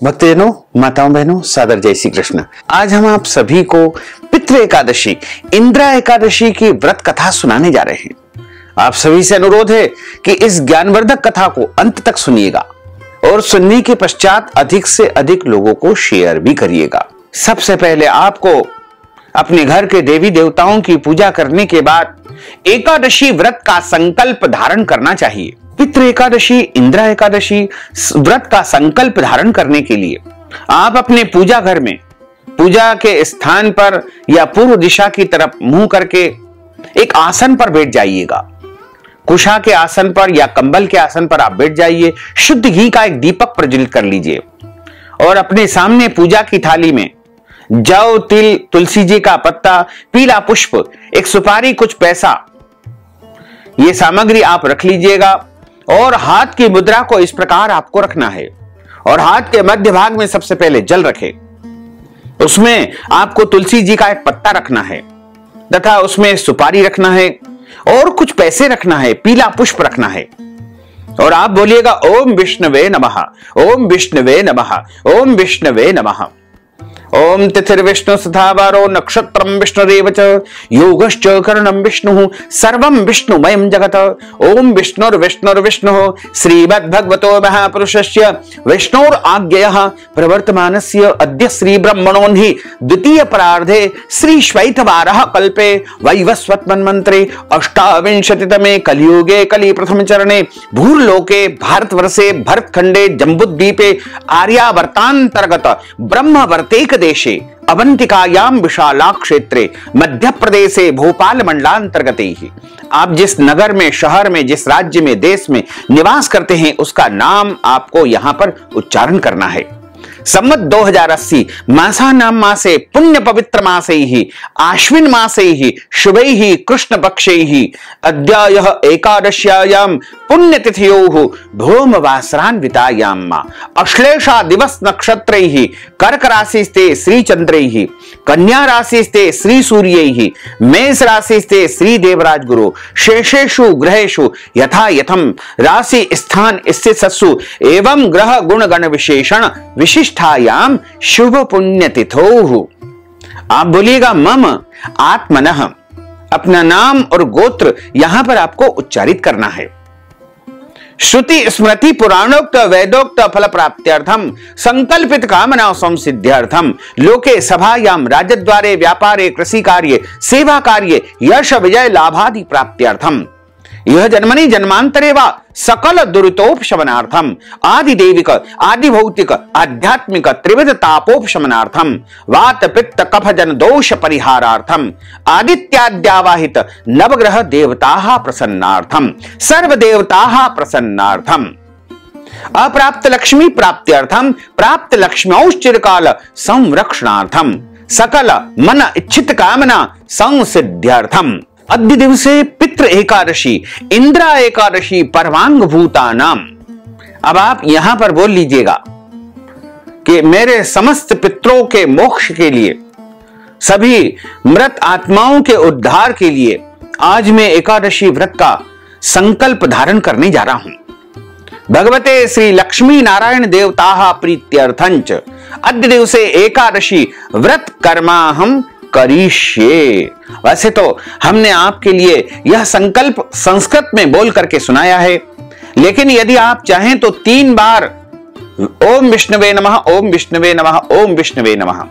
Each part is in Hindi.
भक्तजनों, माताओं बहनों, सादर जय श्री कृष्ण। आज हम आप सभी को पितृ एकादशी, इंदिरा एकादशी की व्रत कथा सुनाने जा रहे हैं। आप सभी से अनुरोध है कि इस ज्ञानवर्धक कथा को अंत तक सुनिएगा और सुनने के पश्चात अधिक से अधिक लोगों को शेयर भी करिएगा। सबसे पहले आपको अपने घर के देवी देवताओं की पूजा करने के बाद एकादशी व्रत का संकल्प धारण करना चाहिए। पितृ एकादशी, इंदिरा एकादशी व्रत का संकल्प धारण करने के लिए आप अपने पूजा घर में, पूजा के स्थान पर या पूर्व दिशा की तरफ मुंह करके एक आसन पर बैठ जाइएगा। कुशा के आसन पर या कंबल के आसन पर आप बैठ जाइए। शुद्ध घी का एक दीपक प्रज्वलित कर लीजिए और अपने सामने पूजा की थाली में जौ, तिल, तुलसी जी का पत्ता, पीला पुष्प, एक सुपारी, कुछ पैसा, ये सामग्री आप रख लीजिएगा और हाथ की मुद्रा को इस प्रकार आपको रखना है और हाथ के मध्य भाग में सबसे पहले जल रखें। उसमें आपको तुलसी जी का एक पत्ता रखना है तथा उसमें सुपारी रखना है और कुछ पैसे रखना है, पीला पुष्प रखना है और आप बोलिएगा ओम विष्णवे नमः, ओम विष्णवे नमः, ओम विष्णवे नमः। ओम तिथिर्विष्णु सदावारो नक्षत्रम विष्णुरेव च योगश्च करणं विष्णुः सर्वं विष्णुमयं जगत्। ओम विष्णुर्विष्णुर्विष्णुः श्रीमद्भगवतो महापुरुषस्य विष्णोराज्ञयः प्रवर्तमानस्य अद्य श्री ब्रह्मणोन्हि द्वितीय परार्धे श्री श्वैतवारः कल्पे वैवस्वत मन्वन्तरे अष्टाविंशतितमे कलियुगे कलि प्रथम चरणे भूर्लोके भारतवर्षे भरतखंडे जम्बूद्वीपे आर्यावर्तान्तर्गत ब्रह्मवर्तेक देशे अवंतिकायाम विशाला क्षेत्रे मध्य प्रदेशे भोपाल मंडलांतर्गते ही। आप जिस नगर में, शहर में, जिस राज्य में, देश में निवास करते हैं उसका नाम आपको यहां पर उच्चारण करना है। सम्मत 2080 मासानां मासे पुण्य पवित्र मासे ही आश्विन मासे ही शुभे ही कृष्ण पक्षे ही अद्यायः एकादश्यायां पुण्यतिथयोः भौमवासरान्वितायां अश्लेषा दिवस नक्षत्रैः कर्क राशिस्ते श्री चंद्रैः कन्या राशिस्ते श्री सूर्यैः मेष राशिस्ते श्री देवराज गुरु शेषेषु ग्रहेषु यथा यथम राशि स्थान स्थितसु एवं ग्रह गुण गण विशेषण विशिष्टायाम शुभ पुण्यतिथौ। आप बोलिएगा मम आत्मनः, अपना नाम और गोत्र यहां पर आपको उच्चारित करना है। श्रुति स्मृति पुराणोक्त वेदोक्त फल प्राप्त्यर्थम संकल्पित कामना संसिद्ध्यर्थम लोके सभायाम राजद्वारे व्यापारे कृषि कार्ये सेवा कार्ये यश विजय लाभादि प्राप्त्यर्थम यह जन्मनि जन्मांतरे वा सकल दुरितोपशमनार्थम आदि देविक आदि भौतिक आध्यात्मिक त्रिविध तापोपशमनार्थम वात पित्त कफ जन दोष परिहारार्थम आदित्याद्यावाहित नवग्रह देवताः प्रसन्नार्थम सर्व देवताः प्रसन्नार्थम अप्राप्त लक्ष्मी प्राप्त्यर्थम प्राप्त लक्ष्म्यौश्चिरकाल संरक्षणार्थम सकल मन इच्छित कामना संसिद्ध्यर्थम अद्य दिवसे पितृ एकादशी इंदिरा एकादशी परमांग भूतानाम। अब आप यहां पर बोल लीजिएगा कि मेरे समस्त पितरों के मोक्ष के लिए, सभी मृत आत्माओं के उद्धार के लिए आज मैं एकादशी व्रत का संकल्प धारण करने जा रहा हूं। भगवते श्री लक्ष्मी नारायण देवताः प्रीत्यर्थंच अद्य दिवसे एकादशी व्रत कर्माहम करिष्ये। वैसे तो हमने आपके लिए यह संकल्प संस्कृत में बोल करके सुनाया है, लेकिन यदि आप चाहें तो 3 बार ओम विष्णवे नमः, ओम विष्णवे नमः, ओम विष्णवे नमः,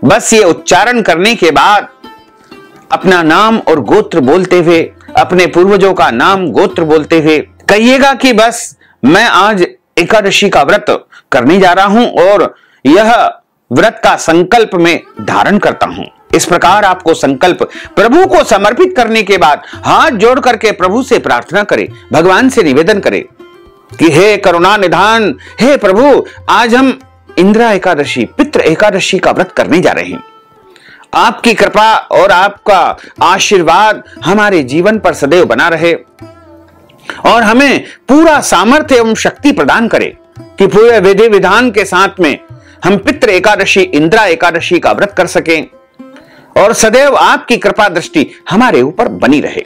बस ये उच्चारण करने के बाद अपना नाम और गोत्र बोलते हुए, अपने पूर्वजों का नाम गोत्र बोलते हुए कहिएगा कि बस मैं आज एकादशी का व्रत करने जा रहा हूं और यह व्रत का संकल्प में धारण करता हूं। इस प्रकार आपको संकल्प प्रभु को समर्पित करने के बाद हाथ जोड़ करके प्रभु से प्रार्थना करें, भगवान से निवेदन करें कि हे करुणा निधान, हे प्रभु, आज हम इंदिरा एकादशी, पितृ एकादशी का व्रत करने जा रहे हैं। आपकी कृपा और आपका आशीर्वाद हमारे जीवन पर सदैव बना रहे और हमें पूरा सामर्थ्य एवं शक्ति प्रदान करे कि पूरे विधि विधान के साथ में हम पितृ एकादशी, इंदिरा एकादशी का व्रत कर सकें और सदैव आपकी कृपा दृष्टि हमारे ऊपर बनी रहे।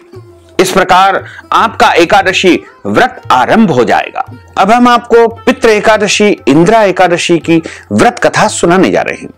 इस प्रकार आपका एकादशी व्रत आरंभ हो जाएगा। अब हम आपको पितृ एकादशी, इंदिरा एकादशी की व्रत कथा सुनाने जा रहे हैं।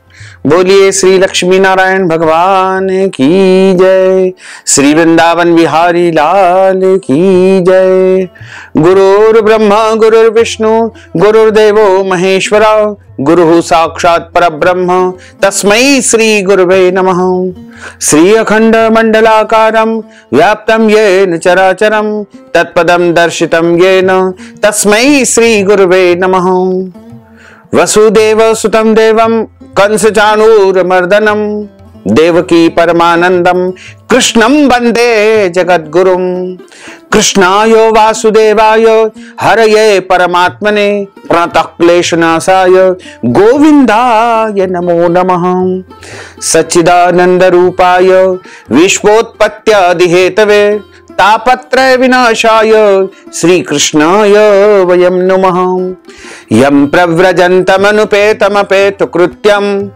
बोलिए श्री लक्ष्मी नारायण भगवान की जय, श्री वृंदावन बिहारी लाल की जय। गुरुर् ब्रह्मा गुरुर्विष्णु गुरुर्देवो महेश्वरा, गुरु साक्षात् परब्रह्म तस्मै श्री गुरुवे नमः। श्री अखंड मंडलाकारं व्याप्तं येन चराचरं तत्पदं दर्शितं येन तस्मै श्री गुरुवे नमः। वसुदेव सुतं देवं कंस चाणूरमर्दनम देवकी परमानंदम कृष्णं वंदे जगद्गुरुम। कृष्णाय वासुदेवाय हरये परमात्मने प्रणतः क्लेशनाशाय गोविंदाय नमो नमः। सच्चिदानंद रूपाय विश्वोत्पत्त्यादिहेतवे तापत्रय विनाशाय श्री कृष्णाय वयं नमः। यं प्रव्रजन्तमनुपेतमपेतु कृत्यं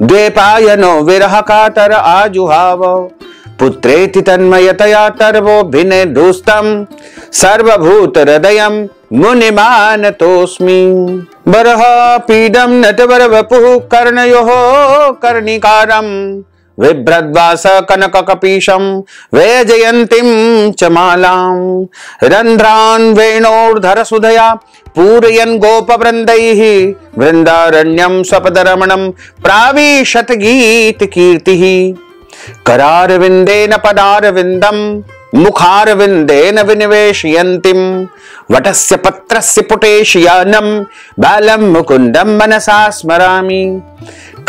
द्वैपायनो विरह कातर आजुहाव। पुत्रेति तन्मयतया तर्वोऽभिनेदुस्तं सर्वभूत हृदयं मुनिमानतोऽस्मि। बरह पीडं नटवर वपुः कर्णयोः कर्णिकारं बिभ्रद्वास कनक कपीशं वैजयन्तीं च मालां। रन्ध्रान् वेणोर्धर सुधया पूरयन् गोपवृन्दैः वृन्दारण्यं स्वपदरमणं प्राविशत गीत कीर्तिः। करारविन्देन पदारविन्दं मुखारविन्देन विनिवेशयन्तीं वटस्य पत्रस्य पुटेशयानं बालं मुकुन्दं मनसा स्मरामि।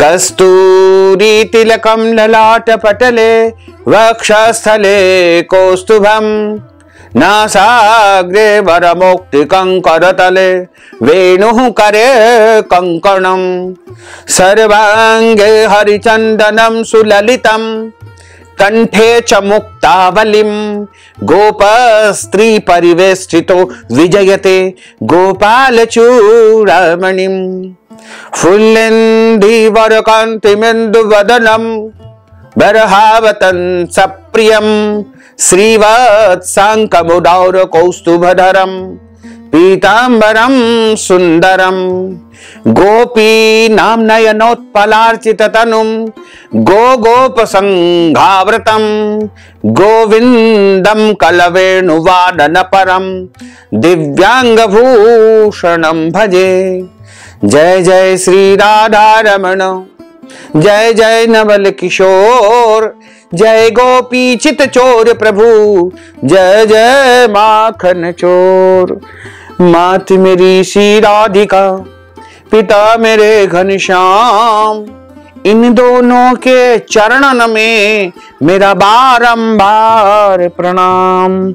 कस्तूरी तिलकं ललाटपटले वक्षस्थले कौस्तुभं नासाग्रे वरमौक्तिकं करतले वेणुः करे कङ्कणं। सर्वाङ्गे हरिचन्दनं सुललितं कंठे च मुक्तावलिं गोपस्त्री परिवेष्टितो विजयते गोपालचूडामणिं। फुल्लेन्दीवरकान्तिमेन्दुवदनं बर्हावतं सप्रियं श्रीवत्साङ्कमुदौरकौस्तुभधरं पीताम्बरं सुन्दरं। गोपीनां नयनोत्पलार्चिततनुं गोपसङ्घावृतं गोविन्दं कलवेणुवादनपरं दिव्याङ्गभूषणं भजे। जय जय श्री राधारमण, जय जय नवल किशोर, जय गोपी चित चोर प्रभु, जय जय माखन चोर। मात मेरी श्री राधिका, पिता मेरे घनश्याम, इन दोनों के चरणन में मेरा बारंबार प्रणाम,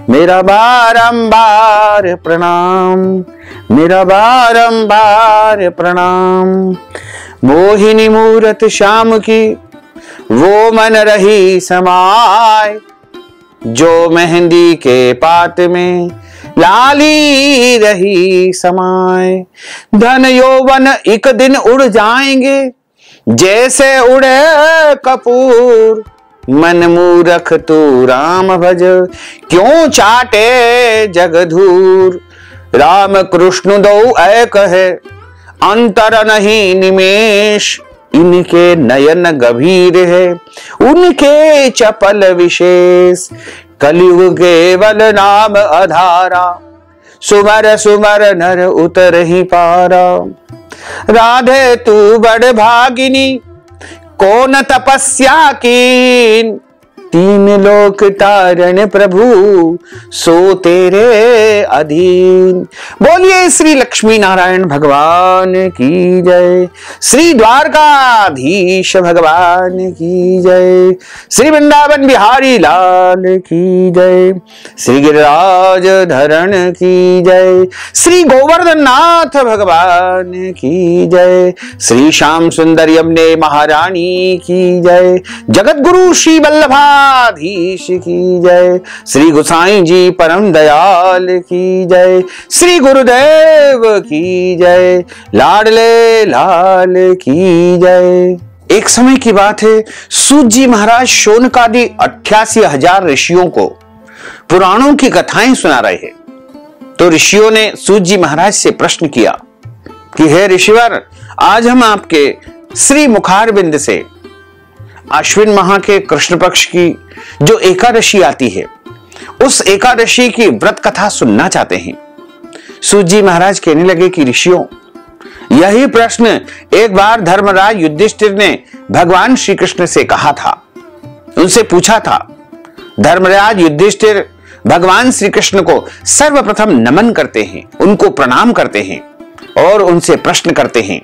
मेरा बारंबार प्रणाम, मेरा बारंबार प्रणाम। मोहिनी मूरत श्याम की वो मन रही समाय, जो मेहंदी के पात में लाली रही समाय। धन यौवन एक दिन उड़ जाएंगे जैसे उड़े कपूर, मन मूरख तू राम भज क्यों चाटे जगधूर। राम कृष्ण दो एक है अंतर नहीं निमेष, इनके नयन गंभीर है उनके चपल विशेष। कलयुग केवल नाम आधारा, सुमर सुमर नर उतर ही पारा। राधे तू बड़ भागिनी कौन तपस्या कीन, तीन लोक तारण प्रभु सो तेरे अधीन। बोलिए श्री लक्ष्मी नारायण भगवान की जय, श्री द्वारकाधीश भगवान की जय, श्री वृंदावन बिहारी लाल की जय, श्री गिरिराज धरण की जय, श्री गोवर्धन नाथ भगवान की जय, श्री श्याम सुंदर यमुने महारानी की जय, जगत गुरु श्री वल्लभाधीश की जय, श्री गोसाई जी परम दयाल की जय, श्री गुरुदेव की जय, लाडले लाल की जय। एक समय की बात है, सूत जी महाराज शौनकादि 88,000 ऋषियों को पुराणों की कथाएं सुना रहे हैं। तो ऋषियों ने सूत जी महाराज से प्रश्न किया कि हे ऋषिवर, आज हम आपके श्री मुखारबिंद से आश्विन माह के कृष्ण पक्ष की जो एकादशी आती है, उस एकादशी की व्रत कथा सुनना चाहते हैं। सूत जी महाराज कहने लगे कि ऋषियों, यही प्रश्न एक बार धर्मराज युधिष्ठिर ने भगवान श्री कृष्ण से कहा था, उनसे पूछा था। धर्मराज युधिष्ठिर भगवान श्री कृष्ण को सर्वप्रथम नमन करते हैं, उनको प्रणाम करते हैं और उनसे प्रश्न करते हैं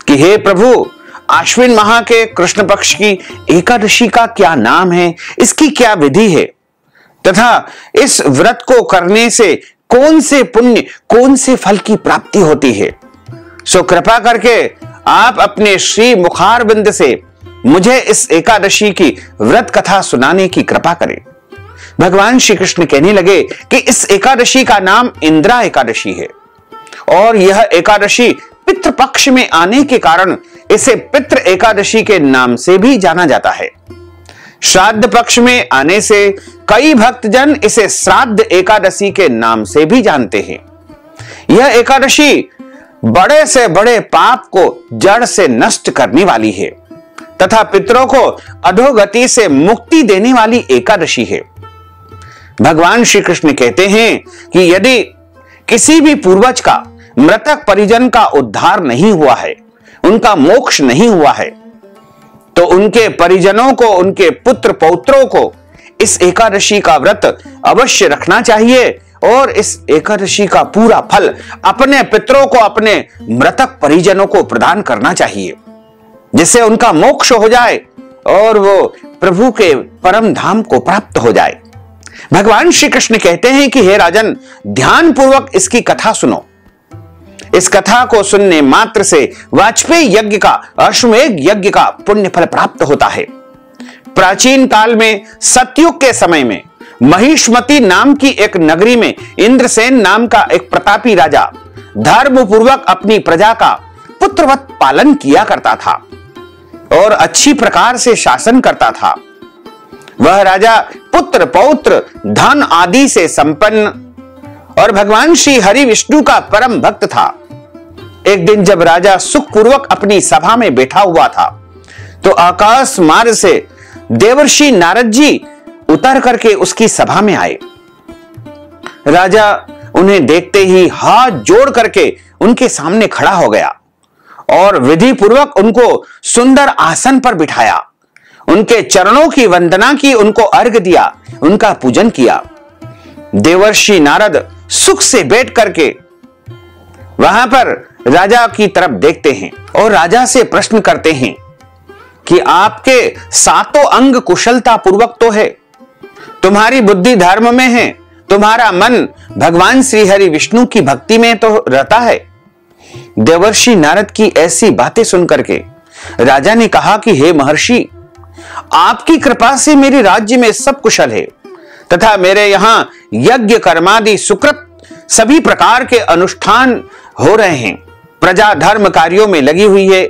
कि हे प्रभु, आश्विन माह के कृष्ण पक्ष की एकादशी का क्या नाम है, इसकी क्या विधि है तथा इस व्रत को करने से कौन से पुण्य, कौन से फल की प्राप्ति होती है। सो कृपा करके आप अपने श्री मुखारबिंद से मुझे इस एकादशी की व्रत कथा सुनाने की कृपा करें। भगवान श्री कृष्ण कहने लगे कि इस एकादशी का नाम इंद्रा एकादशी है और यह एकादशी पितृपक्ष में आने के कारण इसे पितृ एकादशी के नाम से भी जाना जाता है। श्राद्ध पक्ष में आने से कई भक्तजन इसे श्राद्ध एकादशी के नाम से भी जानते हैं। यह एकादशी बड़े से बड़े पाप को जड़ से नष्ट करने वाली है तथा पितरों को अधोगति से मुक्ति देने वाली एकादशी है। भगवान श्री कृष्ण कहते हैं कि यदि किसी भी पूर्वज का, मृतक परिजन का उद्धार नहीं हुआ है, उनका मोक्ष नहीं हुआ है, तो उनके परिजनों को, उनके पुत्र पौत्रों को इस एकादशी का व्रत अवश्य रखना चाहिए और इस एकादशी का पूरा फल अपने पितरों को, अपने मृतक परिजनों को प्रदान करना चाहिए, जिससे उनका मोक्ष हो जाए और वो प्रभु के परम धाम को प्राप्त हो जाए। भगवान श्री कृष्ण कहते हैं कि हे राजन, ध्यान पूर्वक इसकी कथा सुनो। इस कथा को सुनने मात्र से वाजपेयी यज्ञ का, अश्वमेध यज्ञ का पुण्य फल प्राप्त होता है। प्राचीन काल में सतयुग के समय में महिष्मती नाम की एक नगरी में इंद्रसेन नाम का एक प्रतापी राजा धर्म पूर्वक अपनी प्रजा का पुत्रवत पालन किया करता था और अच्छी प्रकार से शासन करता था। वह राजा पुत्र पौत्र धन आदि से संपन्न और भगवान श्री हरि विष्णु का परम भक्त था। एक दिन जब राजा सुखपूर्वक अपनी सभा में बैठा हुआ था तो आकाश मार्ग से देवर्षि नारद जी उतर करके उसकी सभा में आए। राजा उन्हें देखते ही हाथ जोड़ करके उनके सामने खड़ा हो गया और विधि पूर्वक उनको सुंदर आसन पर बिठाया, उनके चरणों की वंदना की, उनको अर्घ दिया, उनका पूजन किया। देवर्षि नारद सुख से बैठ करके वहां पर राजा की तरफ देखते हैं और राजा से प्रश्न करते हैं कि आपके सातों अंग कुशलता पूर्वक तो है, तुम्हारी बुद्धि धर्म में है, तुम्हारा मन भगवान श्री हरि विष्णु की भक्ति में तो रहता है। देवर्षि नारद की ऐसी बातें सुनकर के राजा ने कहा कि हे महर्षि, आपकी कृपा से मेरे राज्य में सब कुशल है तथा मेरे यहां यज्ञ कर्मादि सुकृत सभी प्रकार के अनुष्ठान हो रहे हैं, प्रजा धर्म कार्यों में लगी हुई है,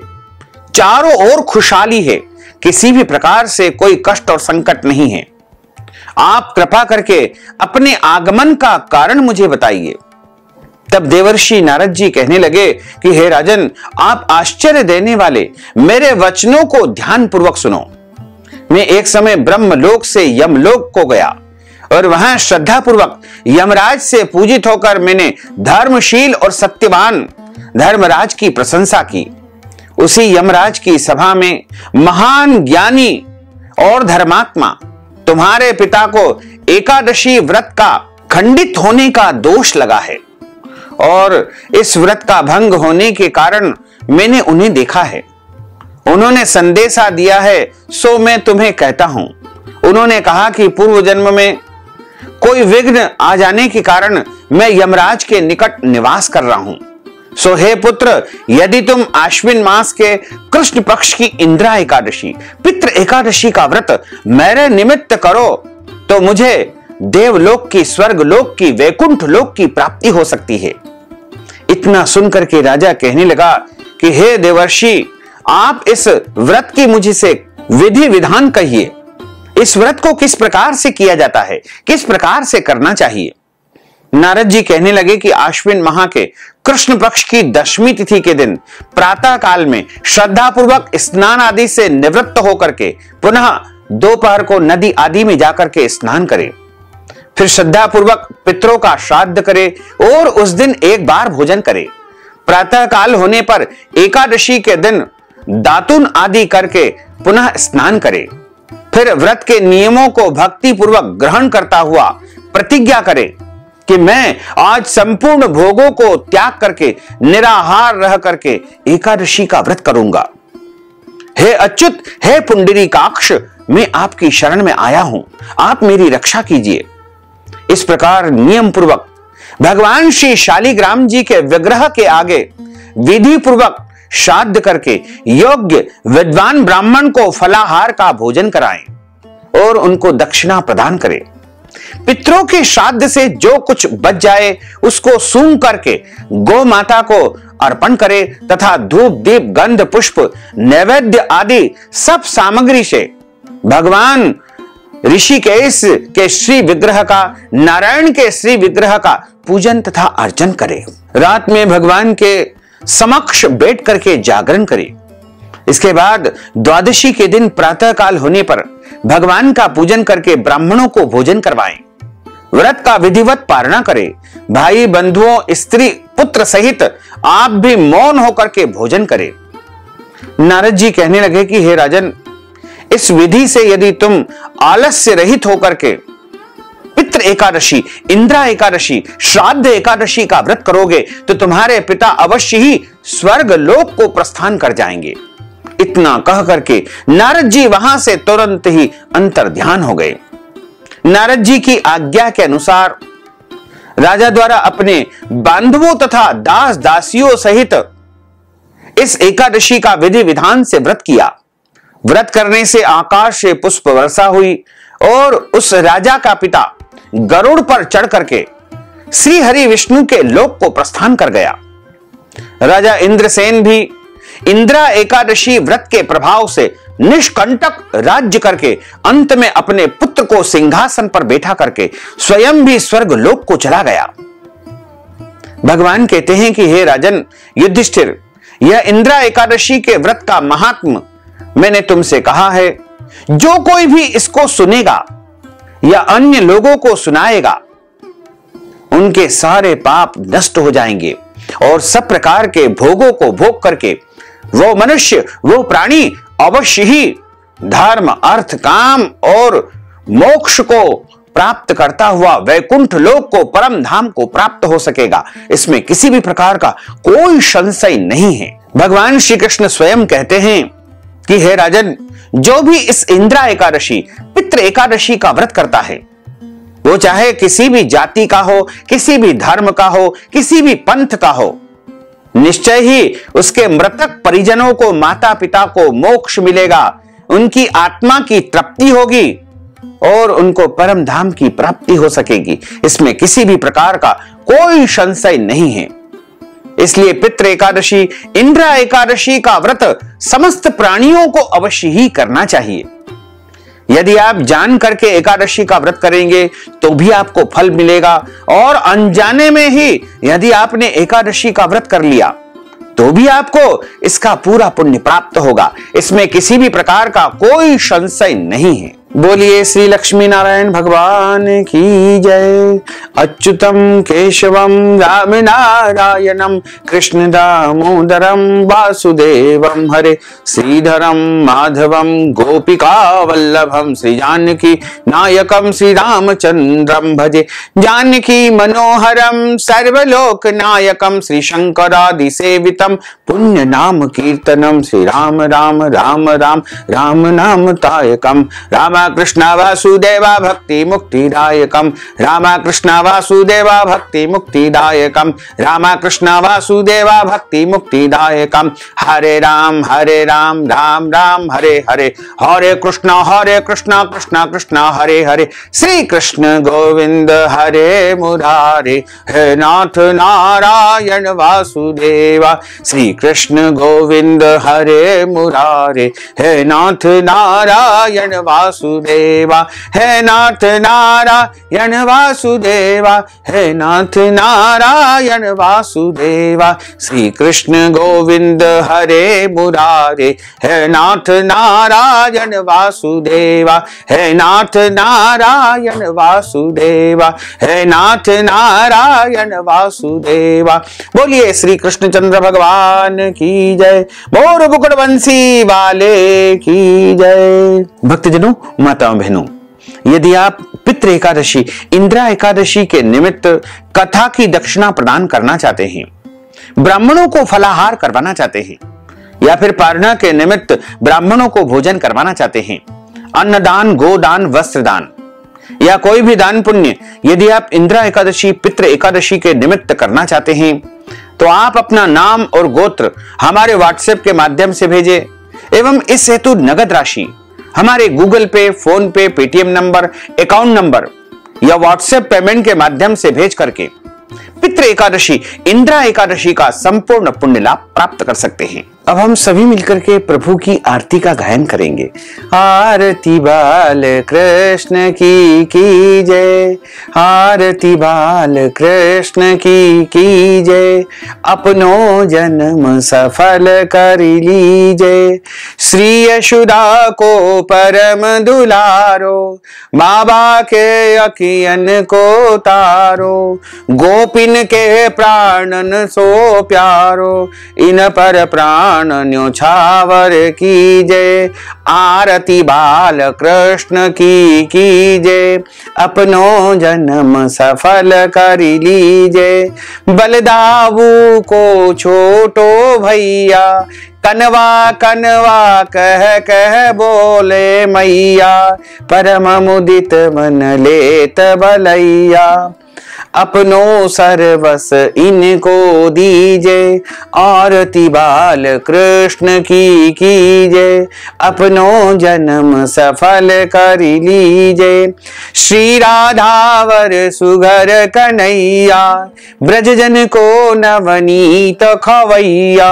चारों ओर खुशहाली है, किसी भी प्रकार से कोई कष्ट और संकट नहीं है। आप कृपा करके अपने आगमन का कारण मुझे बताइए। तब देवर्षि नारद जी कहने लगे कि हे राजन, आप आश्चर्य देने वाले मेरे वचनों को ध्यान पूर्वक सुनो। मैं एक समय ब्रह्मलोक से यमलोक को गया और वहां श्रद्धा पूर्वक यमराज से पूजित होकर मैंने धर्मशील और सत्यवान धर्मराज की प्रशंसा की। उसी यमराज की सभा में महान ज्ञानी और धर्मात्मा तुम्हारे पिता को एकादशी व्रत का खंडित होने का दोष लगा है और इस व्रत का भंग होने के कारण मैंने उन्हें देखा है। उन्होंने संदेशा दिया है, सो मैं तुम्हें कहता हूं। उन्होंने कहा कि पूर्व जन्म में कोई विघ्न आ जाने के कारण मैं यमराज के निकट निवास कर रहा हूं। सो हे पुत्र, यदि तुम आश्विन मास के कृष्ण पक्ष की इंद्रा एकादशी, पितृ एकादशी का व्रत मेरे निमित्त करो तो मुझे देवलोक की, स्वर्गलोक की, वैकुंठ लोक की प्राप्ति हो सकती है। इतना सुनकर के राजा कहने लगा कि हे देवर्षि, आप इस व्रत की मुझे से विधि विधान कहिए, इस व्रत को किस प्रकार से किया जाता है, किस प्रकार से करना चाहिए। नारद जी कहने लगे कि आश्विन माह के कृष्ण पक्ष की दशमी तिथि के दिन प्रातः काल में श्रद्धा पूर्वक स्नान आदि से निवृत्त होकर के पुनः दोपहर को नदी आदि में जाकर के स्नान करें, फिर श्रद्धा पूर्वक पितरों का श्राद्ध करे और उस दिन एक बार भोजन करे। प्रातः काल होने पर एकादशी के दिन दातुन आदि करके पुनः स्नान करे, फिर व्रत के नियमों को भक्ति पूर्वक ग्रहण करता हुआ प्रतिज्ञा करे कि मैं आज संपूर्ण भोगों को त्याग करके निराहार रह करके एकादशी का व्रत करूंगा। हे अच्युत, हे पुंडरीकाक्ष, मैं आपकी शरण में आया हूं, आप मेरी रक्षा कीजिए। इस प्रकार नियम पूर्वक भगवान श्री शालिग्राम जी के विग्रह के आगे विधि पूर्वक श्राद्ध करके योग्य विद्वान ब्राह्मण को फलाहार का भोजन कराएं और उनको दक्षिणा प्रदान करें। पितरों के श्राद्ध से जो कुछ बच जाए उसको सूंघ करके गौ माता को अर्पण करे तथा धूप दीप गंध पुष्प नैवेद्य आदि सब सामग्री से भगवान ऋषिकेश के श्री विग्रह का, नारायण के श्री विग्रह का पूजन तथा अर्चन करे। रात में भगवान के समक्ष बैठ करके जागरण करे। इसके बाद द्वादशी के दिन प्रातः काल होने पर भगवान का पूजन करके ब्राह्मणों को भोजन करवाएं। व्रत का विधिवत पालना करें। भाई बंधुओं स्त्री पुत्र सहित आप भी मौन होकर के भोजन करें। नारद जी कहने लगे कि हे राजन, इस विधि से यदि तुम आलस्य रहित होकर के पितृ एकादशी, इंद्रा एकादशी, श्राद्ध एकादशी का व्रत करोगे तो तुम्हारे पिता अवश्य ही स्वर्ग लोक को प्रस्थान कर जाएंगे। इतना कह करके नारद जी वहां से तुरंत ही अंतर ध्यान हो गए। नारद जी की आज्ञा के अनुसार राजा द्वारा अपने बांधवों तथा दास दासियों सहित इस एकादशी का विधि विधान से व्रत किया। व्रत करने से आकाश से पुष्प वर्षा हुई और उस राजा का पिता गरुड़ पर चढ़ करके श्री हरि विष्णु के लोक को प्रस्थान कर गया। राजा इंद्रसेन भी इंद्रा एकादशी व्रत के प्रभाव से निष्कंटक राज्य करके अंत में अपने पुत्र को सिंहासन पर बैठा करके स्वयं भी स्वर्ग लोक को चला गया। भगवान कहते हैं कि हे राजन युधिष्ठिर, यह इंद्रा एकादशी के व्रत का महात्म मैंने तुमसे कहा है। जो कोई भी इसको सुनेगा या अन्य लोगों को सुनाएगा उनके सारे पाप नष्ट हो जाएंगे और सब प्रकार के भोगों को भोग करके वो मनुष्य, वो प्राणी अवश्य ही धर्म अर्थ काम और मोक्ष को प्राप्त करता हुआ वैकुंठ लोक को, परम धाम को प्राप्त हो सकेगा। इसमें किसी भी प्रकार का कोई संशय नहीं है। भगवान श्री कृष्ण स्वयं कहते हैं कि हे राजन, जो भी इस इंद्रा एकादशी, पितृ एकादशी का व्रत करता है, वो चाहे किसी भी जाति का हो, किसी भी धर्म का हो, किसी भी पंथ का हो, निश्चय ही उसके मृतक परिजनों को, माता पिता को मोक्ष मिलेगा, उनकी आत्मा की तृप्ति होगी और उनको परम धाम की प्राप्ति हो सकेगी। इसमें किसी भी प्रकार का कोई संशय नहीं है। इसलिए पितृ एकादशी, इंद्रा एकादशी का व्रत समस्त प्राणियों को अवश्य ही करना चाहिए। यदि आप जान करके एकादशी का व्रत करेंगे तो भी आपको फल मिलेगा और अनजाने में ही यदि आपने एकादशी का व्रत कर लिया तो भी आपको इसका पूरा पुण्य प्राप्त होगा। इसमें किसी भी प्रकार का कोई संशय नहीं है। बोलिए श्री लक्ष्मी नारायण भगवान की जय। अच्युतम केशवम राम नारायणम कृष्ण दामोदरम वासुदेवम हरे श्रीधरम माधवम गोपिका वल्लभम श्री जानकी नायकम श्री रामचंद्रम भजे। जानकी मनोहरम सर्वलोक नायकम श्री शंकरादि सेवितम पुण्य नाम कीर्तनम श्री राम राम राम राम राम नाम तायकम। रामा कृष्णा वासुदेवा भक्ति मुक्तिदायकम। रामा कृष्णा वासुदेवा भक्ति मुक्तिदायकम। रामा कृष्णा वासुदेवा भक्ति मुक्तिदायकम। हरे राम राम राम हरे हरे, हरे कृष्णा कृष्णा कृष्णा हरे हरे। श्री कृष्ण गोविंद हरे मुरारे, हे नाथ नारायण वासुदेवा। श्री कृष्ण गोविंद हरे मुरारे, हे नाथ नारायण वासुदेवा। वासुदेवा, हे नाथ नारायण वासुदेवा, हे नाथ नारायण वासुदेवा। श्री कृष्ण गोविंद हरे मुरारे, हे नाथ नारायण वासुदेवा, हे नाथ नारायण वासुदेवा, हे नाथ नारायण वासुदेवा। बोलिए श्री कृष्णचंद्र भगवान की जय, मोर मुकुट बंसी वाले की जय। भक्तजनों, माताओं बहनों, यदि आप पितृ एकादशी, इंदिरा एकादशी के निमित्त कथा की दक्षिणा प्रदान करना चाहते हैं, ब्राह्मणों को फलाहार करवाना चाहते हैं, या फिर पारणा के निमित्त ब्राह्मणों को भोजन करवाना चाहते हैं, अन्नदान, गोदान, वस्त्रदान या कोई भी दान पुण्य यदि आप इंदिरा एकादशी, पितृ एकादशी के निमित्त करना चाहते हैं, तो आप अपना नाम और गोत्र हमारे व्हाट्सएप के माध्यम से भेजें एवं इस हेतु नगद राशि हमारे गूगल पे, फोन पे, पेटीएम नंबर, अकाउंट नंबर या व्हाट्सएप पेमेंट के माध्यम से भेज करके पितृ एकादशी, इंदिरा एकादशी का संपूर्ण पुण्य लाभ प्राप्त कर सकते हैं। अब हम सभी मिलकर के प्रभु की आरती का गायन करेंगे। आरती बाल कृष्ण की जय, आरती बाल कृष्ण की जय, अपनो जन्म सफल कर लीजिए। श्री यशोदा को परम दुलारो, बाबा के अखियन को तारो, गोपिन के प्राणन सो प्यारो, इन पर प्राण न्योछावर की जय। आरती बाल कृष्ण की जय, अपनो जन्म सफल कर लीजिए। बलदाऊ को छोटो भैया, कनवा कनवा कह कह बोले मैया, परम मुदित मन लेत बलैया। अपनो सर्वस इनको दीजे, आरती बाल कृष्ण की जय, अपनो जन्म सफल कर लीजे। श्री राधावर सुघर कन्हैया, ब्रजजन को नवनीत खवैया,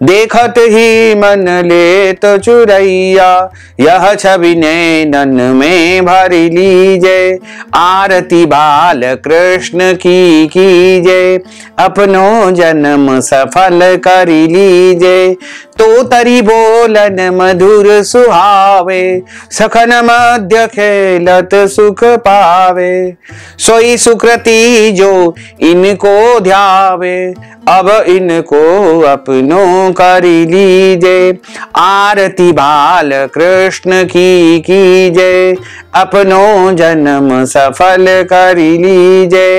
देखत ही मन लेत चुरैया, यह छवि नैनन में भर लीजे। आरती बाल कृष्ण की जय, अपनो जन्म सफल कर लीजे। तो तरी बोलन मधुर सुहावे, सखन मध्य खेलत सुख पावे। सोई सुकृति जो इनको ध्यावे, अब इनको अपनो कर लीजे। आरती बाल कृष्ण की जय, अपनो जन्म सफल कर लीजे।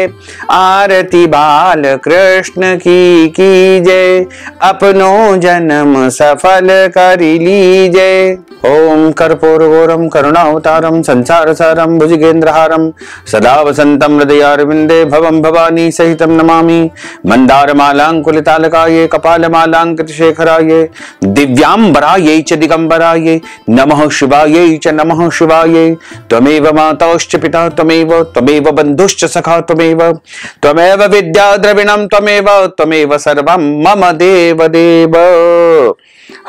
आरती बाल कृष्ण की जय, अपनो जन्म सफल कर लीजे। ओम कर्पूरगौरम करुणावतारम संसार सारम भुजगेंद्रहारम सदा वसंतम हृदयारविंदे भवम भवानी सहितम नमामि। मंदार मालांकुलितालकाये कपालमालांकृतशेखराये दिव्यांबरायै च दिगंबराये नमः शिवायै च नमः शिवायै। त्वमेव माताश्च पिता त्वमेव बन्धुश्च सखा त्वमेव विद्या द्रविणं त्वमेव सर्वं मम देव देव।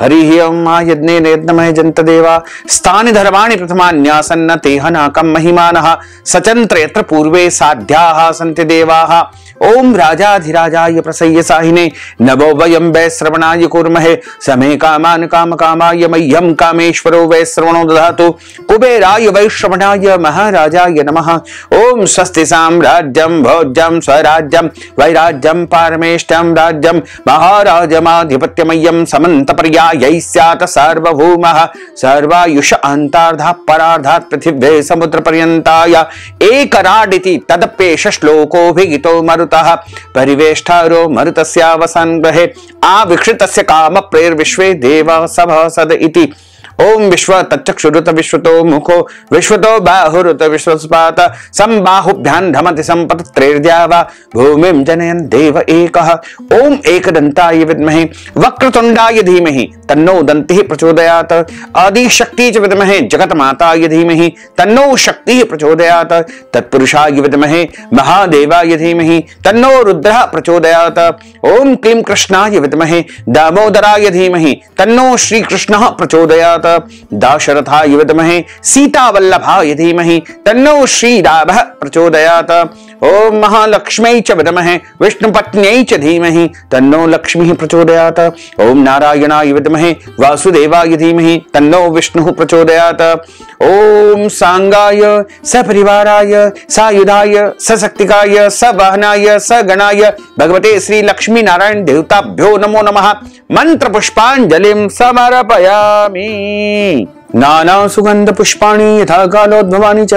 हरि ओम यज्ञेन यज्ञमय जन्तदेवा स्थानि धर्माणि प्रथमान्यासन्न तेह नाकं महिमानः सचन्त्र यत्र पूर्वे साध्याः सन्ति देवाः। ओम राजाधिराजाय प्रसय्य साहिने नभो वयं वैश्रवणाय कुर्महे समे कामान् कामकामाय मह्यं कामेश्वरो वैश्रवणो दधातु कुबेराय वैश्रवणाय महाराजाय नमः। ओम स्वस्ति साम्राज्यं भोज्यं स्वराज्यं वैराज्यं पारमेष्टं राज्यं महाराजमाधिपत्यमय्यं समन्तपर्यायै स्यात् सार्वभौमः सर्वायुष अन्तार्धः परार्धात् पृथिव्यै समुद्रपर्यन्ताय एकराडिति तदप्येष श्लोकोऽभिहितो मरुतः परिवेष्टारो मरुतस्यावसान् ग्रहे आविक्षितस्य काम प्रेर्विश्वे देवा सभासद इति। ओम विश्व तच्चक्षुरुत विश्वतो मुखो विश्वतो बाहुरुत विश्वस्पात संबाहुभ्यां धमति संपत्त्रैर्द्यावा भूमिं जनयन् देव एकः। ओम एकदन्ताय विद्महे वक्रतुंडाय धीमहि तन्नो दन्तिः प्रचोदयात्। आदि शक्ति च विद्महे जगत माताय धीमहि तन्नो शक्तिः प्रचोदयात्। तत्पुरुषाय विद्महे महादेवाय धीमहि तन्नो रुद्रः प्रचोदयात्। ओम क्लीं कृष्णाय विद्महे दामोदराय धीमहि तन्नो श्री कृष्णः प्रचोदयात्। दाशरथाय विद्महे सीतावल्लभाय धीमहि तन्नो श्री रामः प्रचोदयात्। ओम महालक्ष्म्यै च विद्महे विष्णुपत्न्यै च धीमहि तन्नो लक्ष्मीः प्रचोदयात्। ओम नारायणाय विद्महे वासुदेवाय धीमहि तन्नो विष्णुः प्रचोदयात्। ओम सांगाय सपरिवाराय सायुधाय सशक्तिकाय सवाहनाय सगणाय भगवते श्री लक्ष्मी नारायण देवताभ्यो नमो नमः। मंत्र पुष्पांजलिं समर्पयामि। नाना सुगंध पुष्पाणि यथा कालोद्भवानि च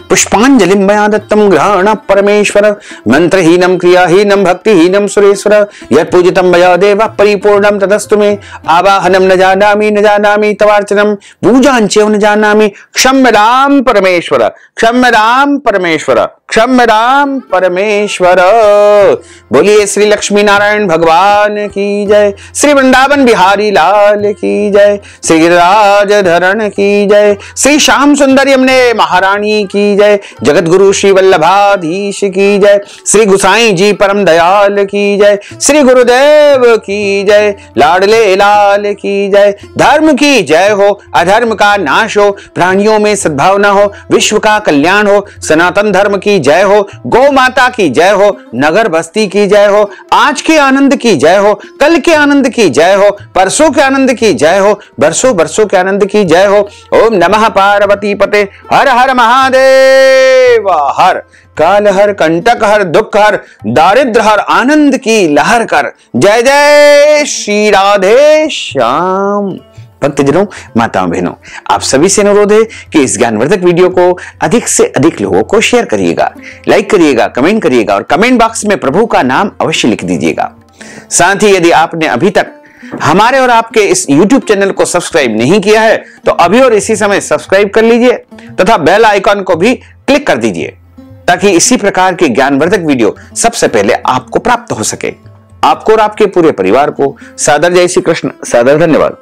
पुष्पांजलिं मया दत्तं ग्रहण परमेश्वर। मंत्रहीनं क्रियाहीनं भक्तिहीनं सुरेश्वर यत्पूजितं मया देव परिपूर्णं तदस्तु मे। आवाहनं न जानामि तवार्चनं पूजाञ्चैव न जानामि। क्षम्यतां परमेश्वर क्षम्यतां परमेश्वर क्षम्यतां परमेश्वर। बोलिए श्री लक्ष्मी नारायण भगवान की जय। श्री वृंदावन बिहारी लाल की जय। श्री गिरिराज धरण की जय। श्री श्याम सुंदर यमुने महारानी की जय। जगत गुरु श्री वल्लभाधीश की जय। श्री गुसाई जी परम दयाल की जय। श्री गुरुदेव की जय। लाडले लाल की जय। धर्म की जय हो अधर्म का नाश हो प्राणियों में सद्भावना हो विश्व का कल्याण हो सनातन धर्म की जय हो गौ माता की जय हो नगर बस्ती की जय हो आज के आनंद की जय हो कल के आनंद की जय हो परसों के आनंद की जय हो बरसों बरसों के आनंद की जय हो। ओम नमः पार्वती पते हर हर महादेव। हर काल हर कंटक हर दुख हर दारिद्र हर आनंद की लहर कर। जय जय श्री राधे श्याम। भक्तजनों माताओं बहनों आप सभी से अनुरोध है कि इस ज्ञानवर्धक वीडियो को अधिक से अधिक लोगों को शेयर करिएगा, लाइक करिएगा, कमेंट करिएगा और कमेंट बॉक्स में प्रभु का नाम अवश्य लिख दीजिएगा। साथ ही यदि आपने अभी तक हमारे और आपके इस YouTube चैनल को सब्सक्राइब नहीं किया है तो अभी और इसी समय सब्सक्राइब कर लीजिए तथा बेल आइकॉन को भी क्लिक कर दीजिए ताकि इसी प्रकार के ज्ञानवर्धक वीडियो सबसे पहले आपको प्राप्त हो सके। आपको और आपके पूरे परिवार को सादर जय श्री कृष्ण, सादर धन्यवाद।